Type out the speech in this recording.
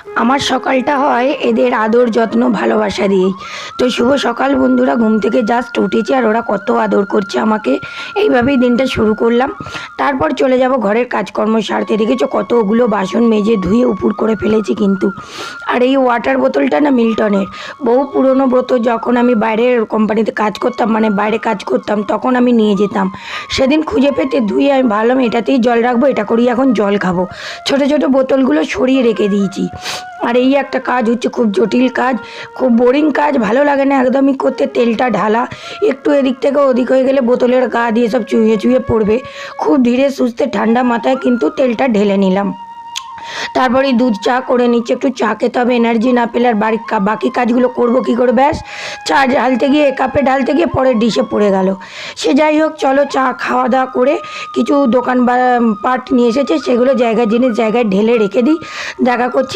আমার সকালটা হয় এদের আদর যত্ন ভালোবাসা দিয়েই। তো শুভ সকাল বন্ধুরা, ঘুম থেকে জাস্ট উঠেছি আর ওরা কত আদর করছে আমাকে। এইভাবেই দিনটা শুরু করলাম। তারপর চলে যাব ঘরের কাজকর্ম সারতে। দেখেছো কতগুলো বাসন মেজে ধুয়ে উপুর করে ফেলেছি কিন্তু। আর এই ওয়াটার বোতলটা না মিল্টনের, বহু পুরনো বোতল। যখন আমি বাইরের কোম্পানিতে কাজ করতাম, মানে বাইরে কাজ করতাম, তখন আমি নিয়ে যেতাম। সেদিন খুঁজে পেতে ধুয়ে আমি ভাবলাম এটাতেই জল রাখবো, এটা করেই এখন জল খাবো। ছোটো ছোটো বোতলগুলো সরিয়ে রেখে দিয়েছি। আর এই একটা কাজ হচ্ছে, খুব জটিল কাজ, খুব বোরিং কাজ, ভালো লাগে না একদমই করতে। তেলটা ঢালা, একটু এদিক থেকে ওদিক হয়ে গেলে বোতলের গা দিয়ে সব চুইয়ে চুইয়ে পড়বে। খুব ধীরে সুস্থে ঠান্ডা মাথায় কিন্তু তেলটা ঢেলে নিলাম। তারপরে দুধ চা করে নিচ্ছি, একটু চা খেতে হবে, এনার্জি না পেলে আর বাড়ির বাকি কাজগুলো করবো কী করে। ব্যাস, চা ঢালতে গিয়ে কাপে ঢালতে গিয়ে পরের ডিশে পড়ে গেল। সে যাই হোক, চলো চা খাওয়া দাওয়া করে কিছু দোকান বা পাট নিয়ে এসেছে, সেগুলো জায়গায় জিনিস জায়গায় ঢেলে রেখে দিই। দেখা করছি